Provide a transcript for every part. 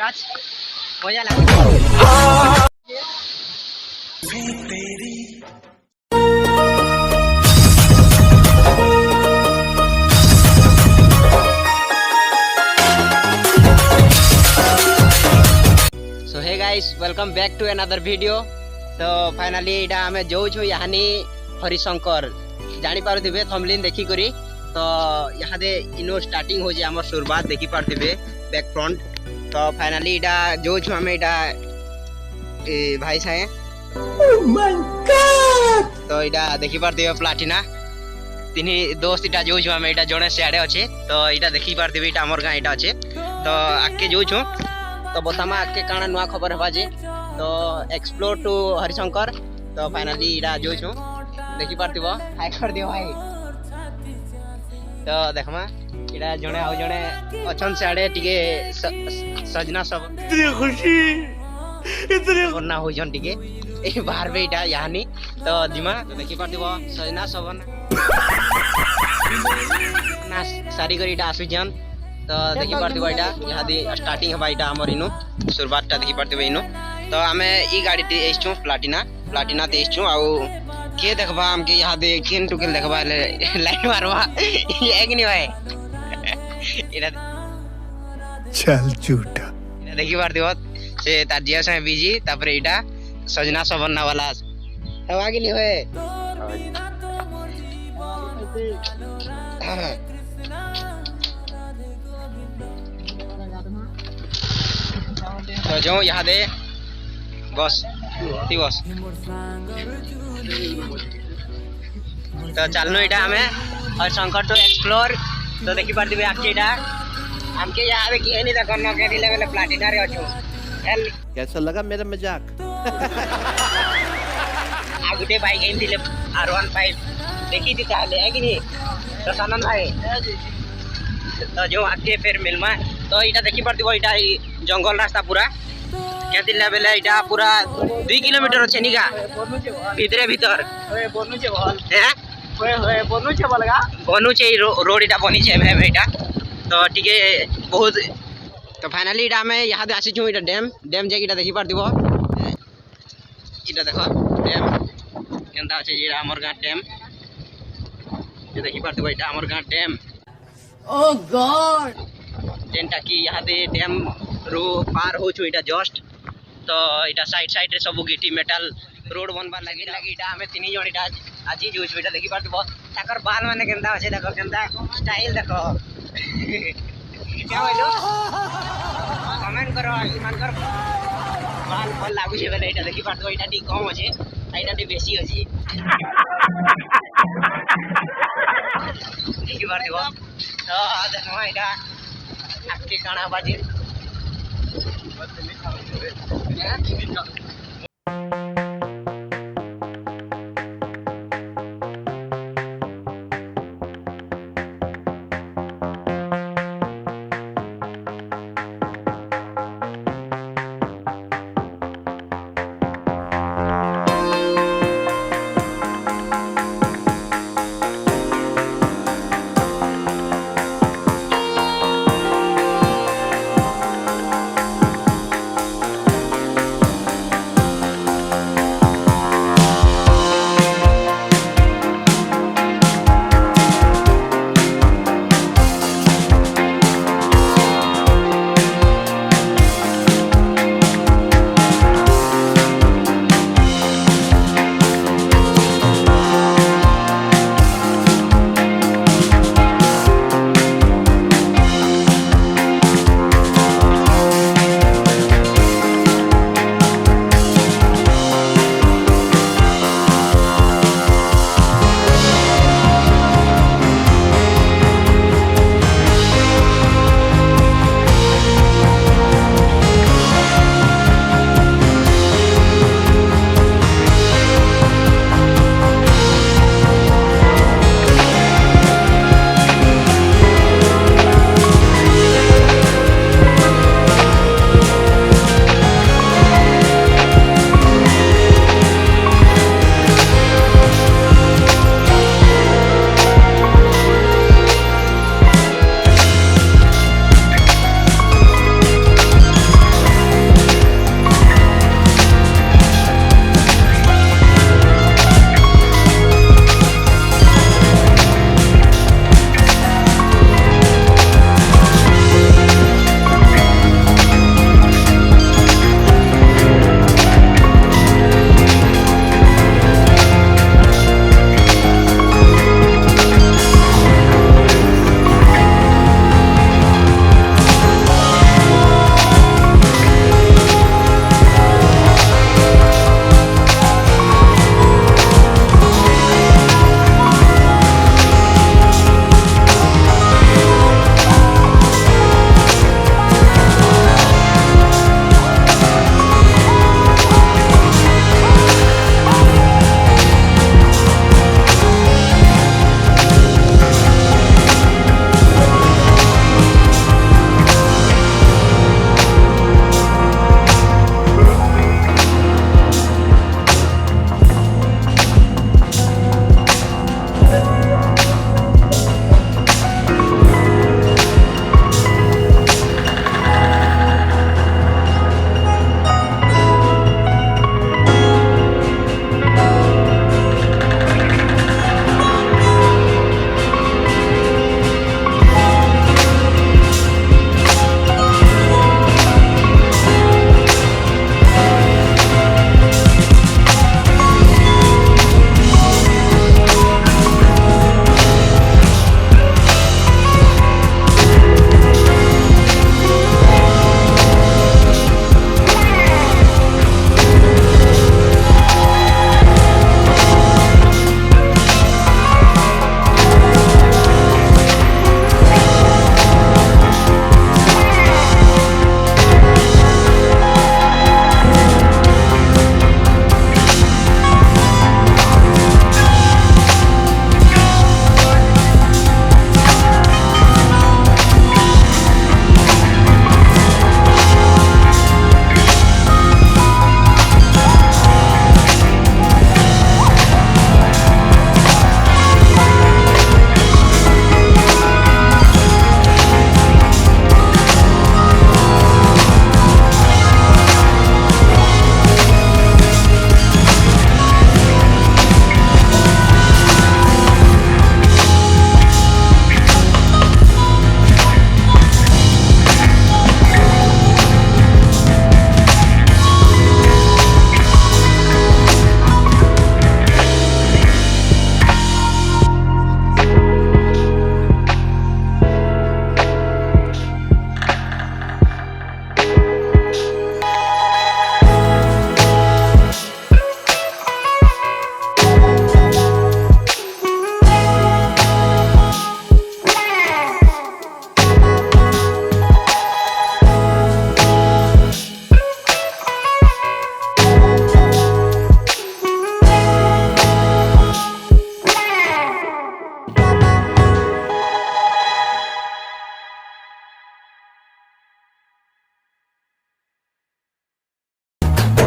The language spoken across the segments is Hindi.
राज मजा लगा। So hey guys welcome back to another video. तो फाइनली इटा हमें जो छु यानी हरिशंकर जानी पारुथिबे थंबनेल देखि करी। तो यहाँ दे इनो स्टार्टिंग हो जे हमर शुरुआत देखि पारुथिबे बैक फ्रंट। तो फाइनली इटा जो छु हमें इटा भाई साहे ओह माय गॉड। तो इटा देखि पारुथिबे प्लाटिना तिनी दोस्त इटा जो छु हमें इटा जणे सियाडे अछि। तो इटा देखि पारुथिबे इटा हमर गां इटा अछि। तो आके जो छु तो बतामा आके काना नुआ खबर हवा जे। तो एक्सप्लोर टू हरिशंकर। तो फाइनली इडा जो छु देखि पारतिबो हाय कर दियो भाई। तो देखमा इडा जणे आउ जणे अछन साडे टिके सजना सब इतनी खुशी इतनी करना होई जन टिके ए बाहर बे इडा यानी। तो जिमा तो देखि पारतिबो सजना सबन ना सारी करी इडा आसु जन। तो देखि पारथिबो इटा यहाँ दी स्टार्टिंग हबा इटा हमर इनु शुरुआतटा देखि पारथिबो इनु। तो हमें ई गाड़ी ते एसछु प्लाटिना ते एसछु आउ के देखबा हम के यहाँ दे केन टुकेल देखबा लाइन मारवा एक नि भाई इटा चल झूठा इटा देखि पारथिबो से तार जिया से बिजी तापरे इटा सजना सबन्ना वाला हवा के नि होए। तो जो यहाँ दे बस ती बस तो चलनो इटा हमें हरिशंकर टू एक्सप्लोर। तो देखि पारथिबे आके इटा हमके यहाँ पे की नहीं देखो न के लेवल प्लाटिना रे अछु एल कैसा लगा मेरा मजाक। आगुटे बाइक इन दिले R15 देखि दी ताले है कि नहीं। तो सनन भाई तो जो आके फिर मिलमा। तो इटा देखि पारथिबो इटा जंगल रास्ता पूरा क्या दिल्ला बेला इटा पूरा 2 किलोमीटर अछि निगा भीतरे भीतर बनु छे बल हैं होए बनु छे बलगा बनु छे रोड इटा बनी छे भाई इटा। तो टिके बहुत तो फाइनली इटा में यहाँ दे आसी छु इटा डैम जे इटा देखि पारथिबो इटा देखो डैम केनता अछि जे हमर गां डैम जे देखि पारथिबो इटा हमर गां डैम। ओ गॉड जेनटा की यहाँ दे डैम रो पार हो छु इटा जस्ट। तो इटा साइड रे सब गिटी मेटल रोड बनबा लगी इटा हमें तीन जण इटा आज जो इटा देखि पारथिबो ताकर बाल माने केनता अछि देखो केनता स्टाइल देखो क्या बोलो कमेंट करो ईमान कर बाल भल लागु छे बेले इटा देखि पारथिबो इटा टी कम अछि इटा टी बेसी अछि देखि पारथिबो। तो देखो इटा आके काना बाजी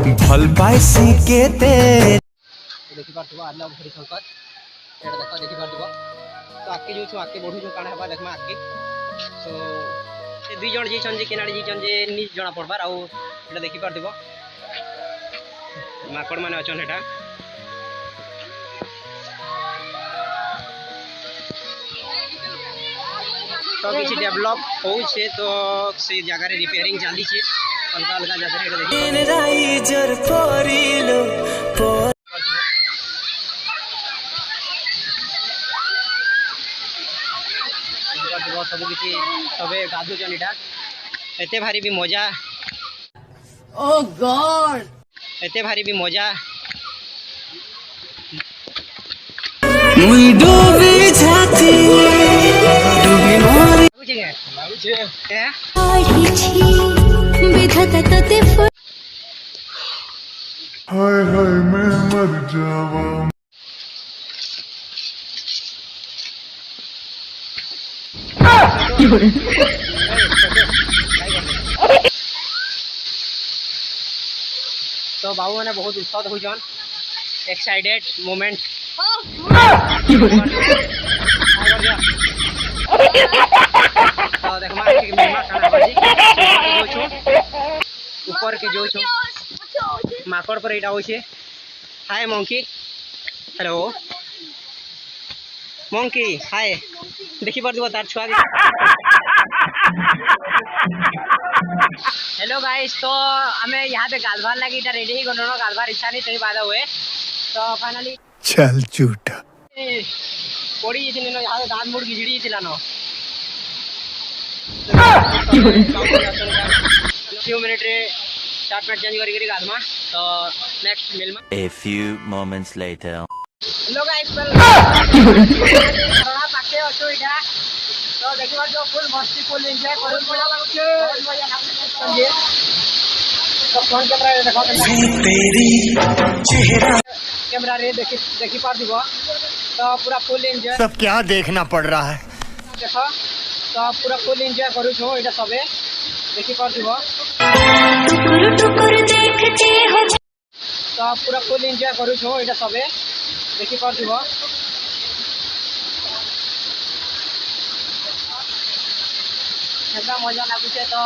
भल पाइसी केते देखि पारथबो आदला हरिशंकर एटा देखो देखि पारथबो तो आके जो छु आके बढ़ु जो काना हबा देखमा आके सो से दुई जण जे छन जे केनाडी जे छन जे नि जणा पड़बार आ एटा देखि पारथबो माकड़ माने अछन एटा तो किसी डेवलप हो छे तो से जगह रे रिपेयरिंग चली छे अलग अलग जगह रे देखि राइजर परिलो सब किसी सबे गाधु जन इटा एते भारी भी मजा Oh God! एते भारी भी मजा मुई डूबी जाती डूबी मोरी लागु छे ए विधाता तते हाय हाय मैं मर जावा तो बाबू मैंने बहुत उत्साह हो जान एक्साइटेड मोमेंट तो देख मार के मेमा खाना बाजी जो छु ऊपर के जो छु माकड़ पर एटा होइछे हाय मंकी हेलो मंकी हाय देखि परदिबो तार छुआ के हेलो गाइस तो हमें यहाँ पे गालभार लगी इधर रेडी ही गनो गालभार इच्छा नहीं तई बाधा हुए तो फाइनली चल झूठा पड़ी थी नो यहाँ दांत मुड़ गिजड़ी थिला नो फ्यू मिनट रे 4 मिनट चेंज करी गालमा तो नेक्स्ट मिल में A few moments later. Hello guys थोड़ा पाके अछो इटा तो देखिबा जो फुल मस्ती फुल एंजॉय करू मजा लागछे बहुत मजा लागछे तो फोन कैमरा रे देखो तेरी चेहरा कैमरा रे देखि पार दिबो तो पूरा फुल एंजॉय सब क्या देखना पड़ रहा है देखो तो पूरा फुल एंजॉय करू छो एटा सबे देखि पार दिबो टुकुर टुकुर देखते हो तो पूरा फुल एंजॉय करू छो एटा सबे देखि पार दिबो एकदम मजा लागुचे तो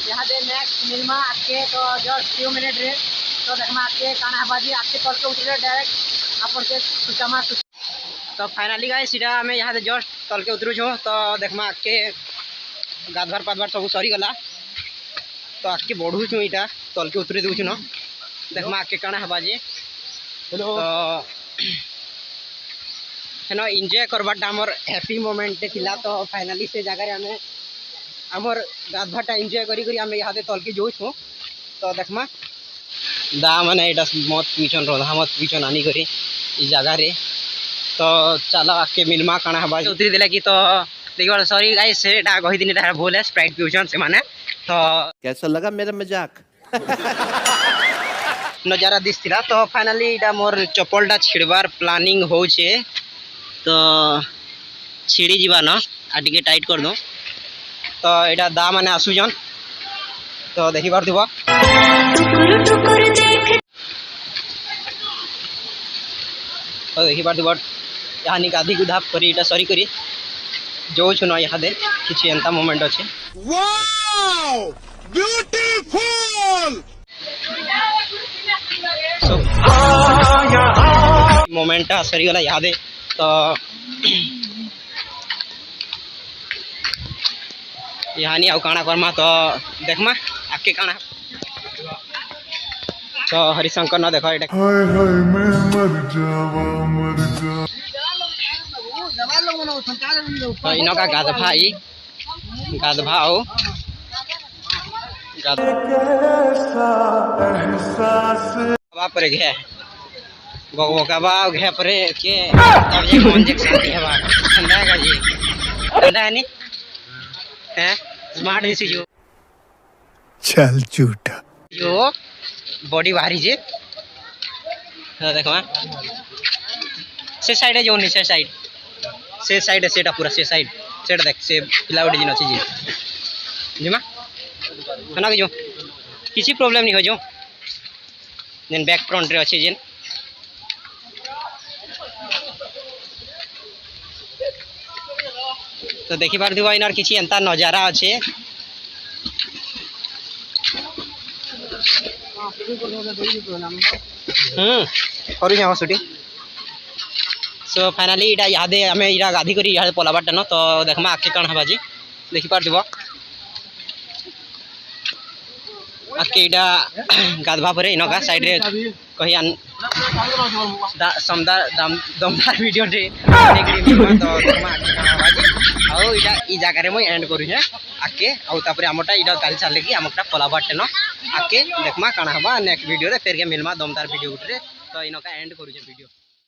यहाँ दे नेक्स्ट मिलमा आके तो जस्ट फ्यू मिनट रे तो देखमा आके काना बाजी आके कल के उतरे डायरेक्ट अपन के सुचामा तो फाइनली गाइस सीधा हमें यहाँ दे जस्ट तल के उतरू छो तो देखमा आके गाधवार पादवार सब सरी गला तो आके बढ़ू छु इटा तल के उतरे दउ छु न देखमा आके काना बाजी हेलो तो हेनो एंजॉय करबाटा हमर हैप्पी मोमेंट थिला तो फाइनली से जगह रे हमें हमर गाधवाटा एंजॉय करी करी हमें यहाँ तल के जो छो तो देखमा दा माने एटा मत पीछन रहा मत पीछन आनी करी इस जगह रे तो चलो आके मिलमा काना हबा उतरी देला की तो देखो सॉरी गाइस सेटा कहि दिन एटा भूल है स्प्राइट पीछन से माने तो कैसा लगा मेरा मजाक नजारा दिसतिला तो फाइनली एटा मोर चप्पलटा छिड़बार प्लानिंग हो छे तो छिड़ी जीवा न आ टिके टाइट कर दो तो एटा दा माने आसुजन तो देखि पारथिबो टुकुर टुकुर देख तो देखि पारथिबो यहाँ नि गाधी गुधा करी एटा सरी करी जो छु न यहाँ दे किछि एंता मोमेंट अछि वाओ ब्यूटीफुल सो मोमेंट सरी गला यहाँ दे तो यहाँ नहीं आउ काना करमा तो देखमा आके काना तो हरिशंकर न देखो एटा हाय हाय मैं मर जावा मर जा तो इनो का गाधभा ई गाधभा आओ गाधभा पर घे बगबकाबा घे पर के तब जे मन जे शांति हवा ठंडा है जी ठंडा है नी है स्मार्ट दिसी जो चल झूठा जो बॉडी बाहरी जे देखो से साइड है जो नहीं से साइड है सेटा पूरा से साइड सेट देख से क्लाउड जिन अछि जी जिमा खाना के जो किसी प्रॉब्लम नहीं हो जो जेन बैक फ्रंट रे अच्छे जेन तो देखि पार दिबो इनर किछि एंता नजारा अच्छे करू जाओ शूटिंग सो फाइनली इटा यादे हमें इरा गाधी करी यादे पलाबाटा न तो देखमा आके कण हबा जी देखि पार दिबो आके इटा गाधवा परे इनका साइड रे कहि आन समदार दमदार वीडियो टे देखि तो देखमा आके कण हबा जी आउ इटा ई जगह रे मैं एंड करू है आके आउ तापरे हमटा इटा काल चले कि हमटा पलाबाटे न आके देखमा कण हबा नेक्स्ट वीडियो रे फेर के मिलमा दमदार वीडियो उठरे तो इनका एंड करू वीडियो।